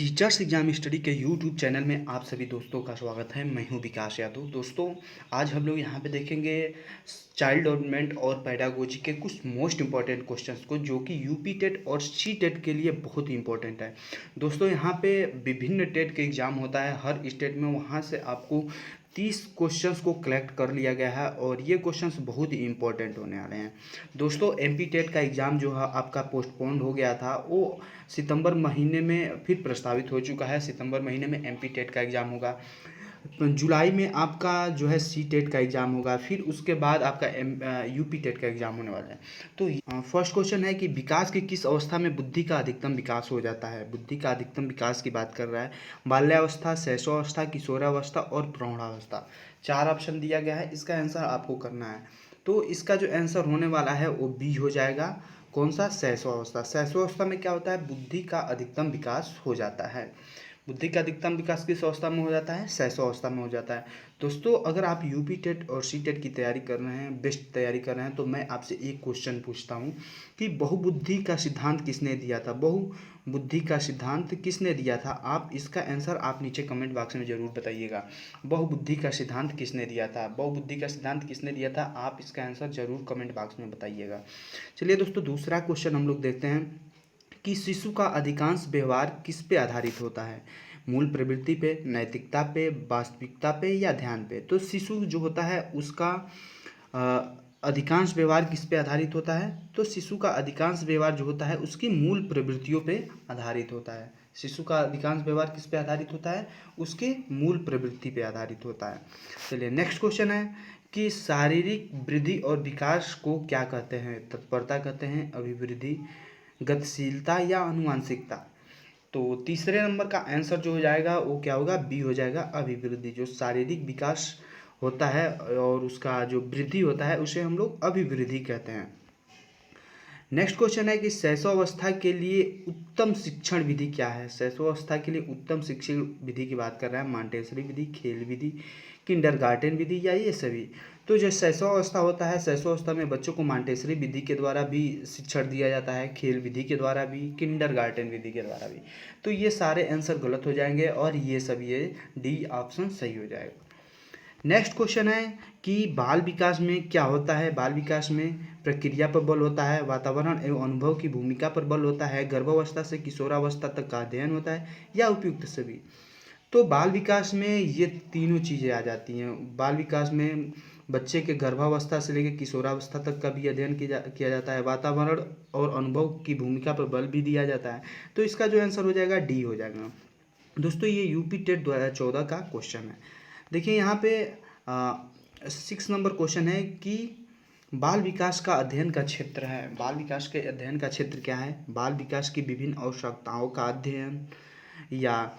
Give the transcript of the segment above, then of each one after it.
Teachers exam study के YouTube channel में आप सभी दोस्तों का स्वागत है। मैं हूं विकास यादव। दोस्तों, आज हम लोग यहां पे देखेंगे चाइल्ड डेवलपमेंट और पेडागोजी के कुछ मोस्ट इंपॉर्टेंट क्वेश्चंस को, जो कि यूपी टेट और सी टेट के लिए बहुत ही इंपॉर्टेंट है। दोस्तों, यहां पे विभिन्न टेट के एग्ज़ाम होता है हर स्टेट में, वहां से आपको 30 क्वेश्चंस को कलेक्ट कर लिया गया है और ये क्वेश्चंस बहुत ही इंपॉर्टेंट होने वाले हैं। दोस्तों, एमपी टेट का एग्ज़ाम जो है आपका पोस्टपोन्ड हो गया था, वो सितंबर महीने में फिर प्रस्तावित हो चुका है। सितंबर महीने में एमपी टेट का एग्ज़ाम होगा, जुलाई में आपका जो है सी टेट का एग्ज़ाम होगा, फिर उसके बाद आपका यूपी टेट का एग्ज़ाम होने वाला है। तो फर्स्ट क्वेश्चन है कि विकास की किस अवस्था में बुद्धि का अधिकतम विकास हो जाता है। बुद्धि का अधिकतम विकास की बात कर रहा है। बाल्यावस्था, शैशवावस्था, किशोरावस्था और प्रौढ़ावस्था। 4 ऑप्शन दिया गया है, इसका आंसर आपको करना है। तो इसका जो आंसर होने वाला है वो बी हो जाएगा। कौन सा? शैशवावस्था। शैशवावस्था में क्या होता है? बुद्धि का अधिकतम विकास हो जाता है। बुद्धि का अधिकतम विकास किस अवस्था में हो जाता है? शैशवावस्था में हो जाता है। दोस्तों, अगर आप यूपी टेट और सी टेट की तैयारी कर रहे हैं, बेस्ट तैयारी कर रहे हैं, तो मैं आपसे एक क्वेश्चन पूछता हूँ कि बहुबुद्धि का सिद्धांत किसने दिया था? बहुबुद्धि का सिद्धांत किसने दिया था? आप इसका आंसर आप नीचे कमेंट बॉक्स में ज़रूर बताइएगा। बहुबुद्धि का सिद्धांत किसने दिया था? बहुबुद्धि का सिद्धांत किसने दिया था? आप इसका आंसर ज़रूर कमेंट बॉक्स में बताइएगा। चलिए दोस्तों, दूसरा क्वेश्चन हम लोग देखते हैं कि शिशु का अधिकांश व्यवहार किस पे आधारित होता है? मूल प्रवृत्ति पे, नैतिकता पे, वास्तविकता पे या ध्यान पे? तो शिशु जो होता है उसका अधिकांश व्यवहार किस पे आधारित होता है? तो शिशु का अधिकांश व्यवहार जो होता है उसकी मूल प्रवृत्तियों पे आधारित होता है। शिशु का अधिकांश व्यवहार किस पे आधारित होता है? उसके मूल प्रवृत्ति पे आधारित होता है। चलिए, नेक्स्ट क्वेश्चन है कि शारीरिक वृद्धि और विकास को क्या कहते हैं? तत्परता कहते हैं, अभिवृद्धि, गतिशीलता या आनुवांशिकता? तो तीसरे नंबर का आंसर जो हो जाएगा वो क्या होगा? बी हो जाएगा, अभिवृद्धि। जो शारीरिक विकास होता है और उसका जो वृद्धि होता है उसे हम लोग अभिवृद्धि कहते हैं। नेक्स्ट क्वेश्चन है कि शैशवावस्था के लिए उत्तम शिक्षण विधि क्या है? शैशवावस्था के लिए उत्तम शिक्षण विधि की बात कर रहा है। मॉन्टेसरी विधि, खेल विधि, किंडरगार्टन विधि या ये सभी? तो जो शैशवावस्था होता है, शैशवावस्था में बच्चों को मॉन्टेसरी विधि के द्वारा भी शिक्षण दिया जाता है, खेल विधि के द्वारा भी, किंडरगार्टन विधि के द्वारा भी। तो ये सारे आंसर गलत हो जाएंगे और ये सब ये डी ऑप्शन सही हो जाएगा। नेक्स्ट क्वेश्चन है कि बाल विकास में क्या होता है? बाल विकास में प्रक्रिया पर बल होता है, वातावरण एवं अनुभव की भूमिका पर बल होता है, गर्भावस्था से किशोरावस्था तक का अध्ययन होता है या उपयुक्त सभी? तो बाल विकास में ये तीनों चीज़ें आ जाती हैं। बाल विकास में बच्चे के गर्भावस्था से लेकर किशोरावस्था तक का भी अध्ययन किया जाता है, वातावरण और अनुभव की भूमिका पर बल भी दिया जाता है। तो इसका जो आंसर हो जाएगा डी हो जाएगा। दोस्तों, ये यूपी टेट 2014 का क्वेश्चन है। देखिए यहाँ पे 6 नंबर क्वेश्चन है कि बाल विकास का अध्ययन का क्षेत्र है। बाल विकास के अध्ययन का क्षेत्र क्या है? बाल विकास की विभिन्न आवश्यकताओं का अध्ययन, या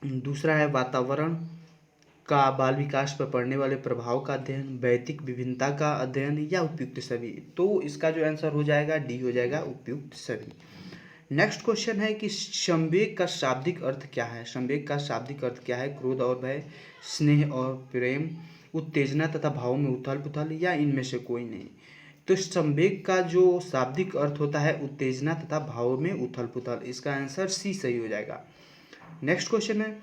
दूसरा है वातावरण का बाल विकास पर पड़ने वाले प्रभाव का अध्ययन, वैयक्तिक विभिन्नता का अध्ययन या उपयुक्त सभी? तो इसका जो आंसर हो जाएगा डी हो जाएगा, उपयुक्त सभी। नेक्स्ट क्वेश्चन है कि संवेग का शाब्दिक अर्थ क्या है? संवेग का शाब्दिक अर्थ क्या है? क्रोध और भय, स्नेह और प्रेम, उत्तेजना तथा भाव में उथल पुथल या इनमें से कोई नहीं? तो संवेग का जो शाब्दिक अर्थ होता है उत्तेजना तथा भाव में उथल पुथल। इसका आंसर सी सही हो जाएगा। नेक्स्ट क्वेश्चन है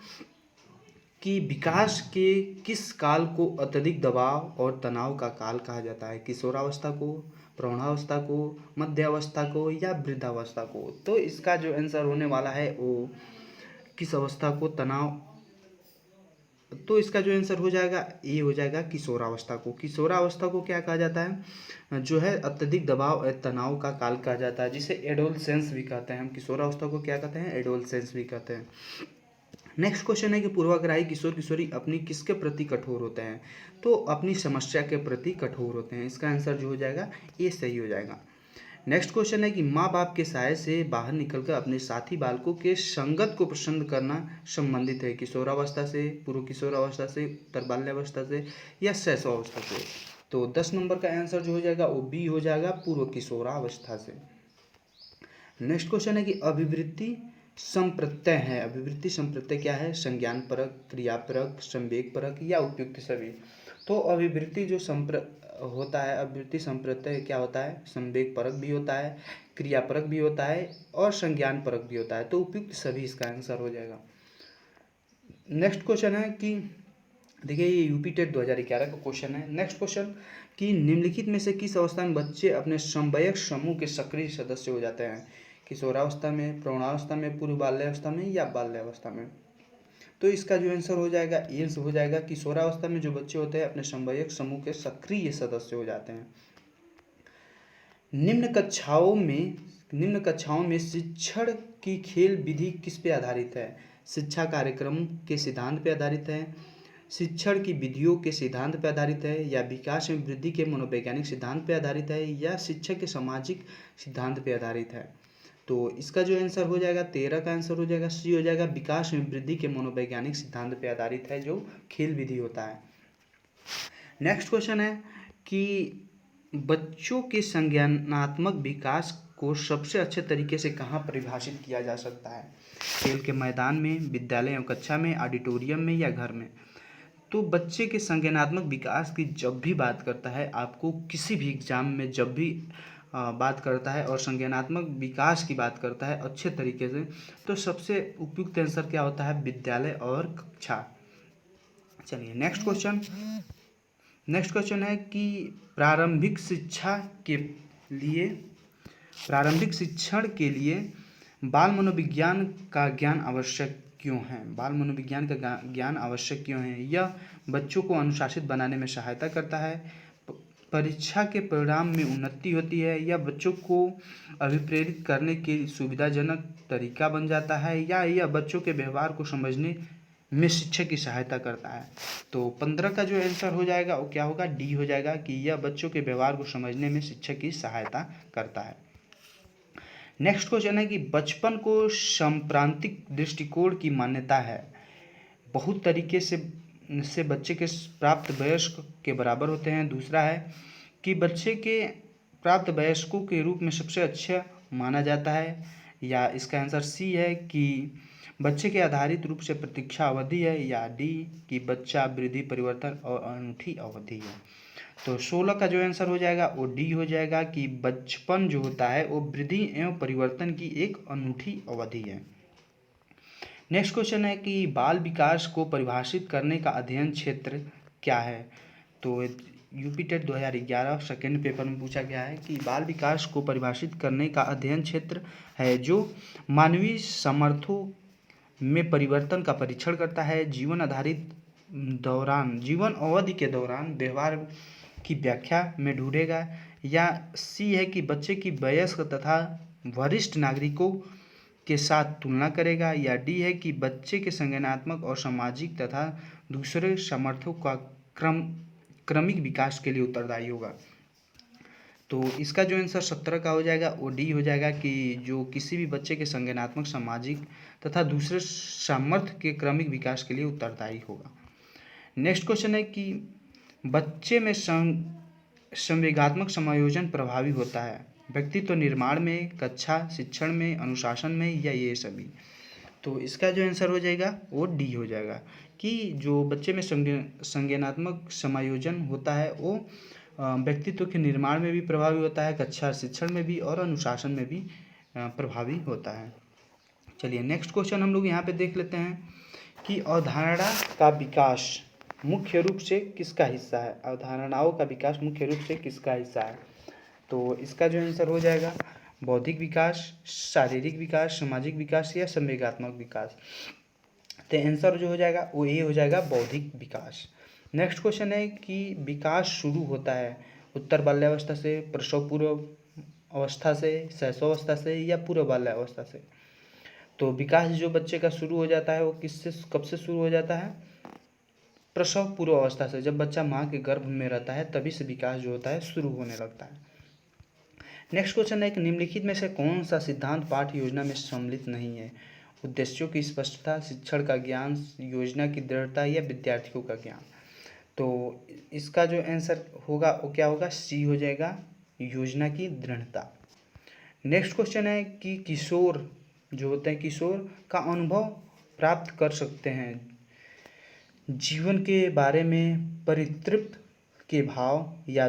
कि विकास के किस काल को अत्यधिक दबाव और तनाव का काल कहा जाता है? किशोरावस्था को, प्रौढ़ावस्था को, मध्यावस्था को या वृद्धावस्था को? तो इसका जो आंसर होने वाला है वो किस अवस्था को तनाव, तो इसका जो आंसर हो जाएगा ये हो जाएगा किशोरावस्था को। किशोरावस्था को क्या कहा जाता है? जो है अत्यधिक दबाव और तनाव का काल कहा जाता है, जिसे एडोलसेंस भी कहते हैं। हम किशोरावस्था को क्या कहते हैं? एडोलसेंस भी कहते हैं। नेक्स्ट क्वेश्चन है कि पूर्वाग्रही किशोर किशोरी अपनी किसके प्रति कठोर होते हैं? तो अपनी समस्या के प्रति कठोर होते हैं। इसका आंसर जो हो जाएगा ये सही हो जाएगा। नेक्स्ट क्वेश्चन है कि माँ बाप के साय से बाहर निकलकर अपने साथी बालकों के संगत को पसंद करना संबंधित है किशोरावस्था से, पूर्व किशोरावस्था से, उत्तर बाल्यावस्था से या शैशवावस्था से? तो 10 नंबर का आंसर जो हो जाएगा वो बी हो जाएगा, पूर्व किशोरावस्था से। नेक्स्ट क्वेश्चन है कि अभिवृत्ति संप्रत्यय है। अभिवृत्ति संप्रत्यय क्या है? संज्ञान परक, क्रियापरक, संवेग परक या उपयुक्त सभी? तो अभिवृत्ति जो होता है अभिवृत्ति संप्रत्यय क्या होता है, संवेग परक भी होता है, क्रियापरक भी होता है और संज्ञान परक भी होता है। तो उपयुक्त सभी इसका आंसर हो जाएगा। नेक्स्ट क्वेश्चन है कि देखिए ये यूपी टेट 2011 का क्वेश्चन है। नेक्स्ट क्वेश्चन कि निम्नलिखित में से किस अवस्था में बच्चे अपने समवयस्क समूह के सक्रिय सदस्य हो जाते हैं, किशोरावस्था में, प्रौढ़ावस्था में, पूर्व बाल्यावस्था में या बाल्यावस्था में। तो इसका जो आंसर हो जाएगा ये हो जाएगा किशोरावस्था में जो बच्चे होते हैं अपने समवयस्क समूह के सक्रिय सदस्य हो जाते हैं। निम्न कक्षाओं में शिक्षण की खेल विधि किस पे आधारित है, शिक्षा कार्यक्रम के सिद्धांत पे आधारित है, शिक्षण की विधियों के सिद्धांत पर आधारित है, या विकास एवं वृद्धि के मनोवैज्ञानिक सिद्धांत पर आधारित है, या शिक्षा के सामाजिक सिद्धांत पर आधारित है। तो इसका जो आंसर हो जाएगा 13 का आंसर हो जाएगा सी हो जाएगा, विकास एवं वृद्धि के मनोवैज्ञानिक सिद्धांत पर आधारित है जो खेल विधि होता है। नेक्स्ट क्वेश्चन है कि बच्चों के संज्ञानात्मक विकास को सबसे अच्छे तरीके से कहाँ परिभाषित किया जा सकता है, खेल के मैदान में, विद्यालय एवं कक्षा में, ऑडिटोरियम में या घर में। तो बच्चे के संज्ञानात्मक विकास की जब भी बात करता है, आपको किसी भी एग्जाम में जब भी बात करता है और संज्ञानात्मक विकास की बात करता है अच्छे तरीके से, तो सबसे उपयुक्त आंसर क्या होता है, विद्यालय और कक्षा। चलिए नेक्स्ट क्वेश्चन है कि प्रारंभिक शिक्षण के लिए बाल मनोविज्ञान का ज्ञान आवश्यक क्यों है, बाल मनोविज्ञान का ज्ञान आवश्यक क्यों है। यह बच्चों को अनुशासित बनाने में सहायता करता है, परीक्षा के परिणाम में उन्नति होती है, या बच्चों को अभिप्रेरित करने के सुविधाजनक तरीका बन जाता है, या यह बच्चों के व्यवहार को समझने में शिक्षक की सहायता करता है। तो 15 का जो आंसर हो जाएगा वो क्या होगा, डी हो जाएगा कि यह बच्चों के व्यवहार को समझने में शिक्षक की सहायता करता है। नेक्स्ट क्वेश्चन है कि बचपन को सांप्रदायिक दृष्टिकोण की मान्यता है, बहुत तरीके से बच्चे के प्राप्त वयस्क के बराबर होते हैं। दूसरा है कि बच्चे के प्राप्त वयस्कों के रूप में सबसे अच्छा माना जाता है, या इसका आंसर सी है कि बच्चे के आधारित रूप से प्रतीक्षा अवधि है, या डी कि बच्चा वृद्धि परिवर्तन और अनूठी अवधि है। तो 16 का जो आंसर हो जाएगा वो डी हो जाएगा कि बचपन जो होता है वो वृद्धि एवं परिवर्तन की एक अनूठी अवधि है। नेक्स्ट क्वेश्चन है कि बाल विकास को परिभाषित करने का अध्ययन क्षेत्र क्या है। तो यूपी टेट 2011 सेकेंड पेपर में पूछा गया है कि बाल विकास को परिभाषित करने का अध्ययन क्षेत्र है जो मानवीय सामर्थ्यों में परिवर्तन का परीक्षण करता है, जीवन अवधि के दौरान व्यवहार की व्याख्या में ढूंढेगा, या सी है कि बच्चे की वयस्क तथा वरिष्ठ नागरिकों के साथ तुलना करेगा, या डी है कि बच्चे के संज्ञानात्मक और सामाजिक तथा दूसरे सामर्थ्यों का क्रमिक विकास के लिए उत्तरदायी होगा। तो इसका जो आंसर 17 का हो जाएगा वो डी हो जाएगा कि जो किसी भी बच्चे के संज्ञानात्मक, सामाजिक तथा दूसरे सामर्थ्य के क्रमिक विकास के लिए उत्तरदायी होगा। नेक्स्ट क्वेश्चन है कि बच्चे में संवेगात्मक समायोजन प्रभावी होता है, व्यक्तित्व निर्माण में, कक्षा शिक्षण में, अनुशासन में, या ये सभी। तो इसका जो आंसर हो जाएगा वो डी हो जाएगा कि जो बच्चे में संज्ञानात्मक समायोजन होता है वो व्यक्तित्व के निर्माण में भी प्रभावी होता है, कक्षा शिक्षण में भी और अनुशासन में भी प्रभावी होता है। चलिए नेक्स्ट क्वेश्चन हम लोग यहाँ पे देख लेते हैं कि अवधारणा का विकास मुख्य रूप से किसका हिस्सा है, अवधारणाओं का विकास मुख्य रूप से किसका हिस्सा है। तो इसका जो आंसर हो जाएगा बौद्धिक विकास, शारीरिक विकास, सामाजिक विकास या संवेगात्मक विकास। तो आंसर जो हो जाएगा वो ये हो जाएगा बौद्धिक विकास। नेक्स्ट क्वेश्चन है कि विकास शुरू होता है उत्तर बाल्यावस्था से, प्रसव पूर्व अवस्था से, शैशवावस्था से या पूर्व बाल्यावस्था से। तो विकास जो बच्चे का शुरू हो जाता है वो कब से शुरू हो जाता है, प्रसव पूर्व अवस्था से। जब बच्चा माँ के गर्भ में रहता है तभी से विकास जो होता है शुरू होने लगता है। नेक्स्ट क्वेश्चन है कि निम्नलिखित में से कौन सा सिद्धांत पाठ्य योजना में सम्मिलित नहीं है, उद्देश्यों की स्पष्टता, शिक्षण का ज्ञान, योजना की दृढ़ता या विद्यार्थियों का ज्ञान। तो इसका जो आंसर होगा वो क्या होगा, सी हो जाएगा, योजना की दृढ़ता। नेक्स्ट क्वेश्चन है कि किशोर जो होते हैं किशोर का अनुभव प्राप्त कर सकते हैं, जीवन के बारे में परितृप्त के भाव या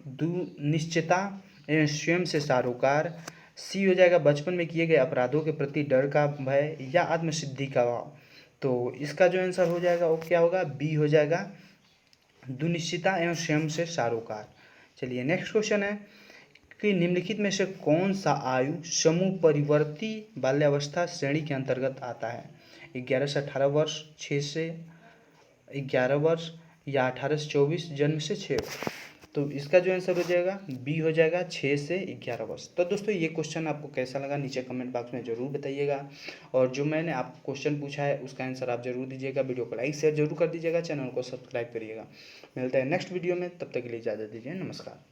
दुनिश्चितता एवं स्वयं से सरोकार। सी हो जाएगा बचपन में किए गए अपराधों के प्रति डर का भय या आत्मसिद्धि का भाव। तो इसका जो आंसर हो जाएगा वो क्या होगा, बी हो जाएगा दुनिश्चितता एवं स्वयं से सरोकार। चलिए नेक्स्ट क्वेश्चन है कि निम्नलिखित में से कौन सा आयु समूह परिवर्ती बाल्यावस्था श्रेणी के अंतर्गत आता है। 11 से 18 वर्ष, 6 से 11 वर्ष या 18 से 24, जन्म से 6 वर्ष। तो इसका जो आंसर हो जाएगा बी हो जाएगा 6 से 11 वर्ष। तो दोस्तों ये क्वेश्चन आपको कैसा लगा नीचे कमेंट बॉक्स में ज़रूर बताइएगा, और जो मैंने आपको क्वेश्चन पूछा है उसका आंसर आप जरूर दीजिएगा। वीडियो को लाइक शेयर जरूर कर दीजिएगा, चैनल को सब्सक्राइब करिएगा। मिलते हैं नेक्स्ट वीडियो में, तब तक के लिए इजाज़त दीजिए, नमस्कार।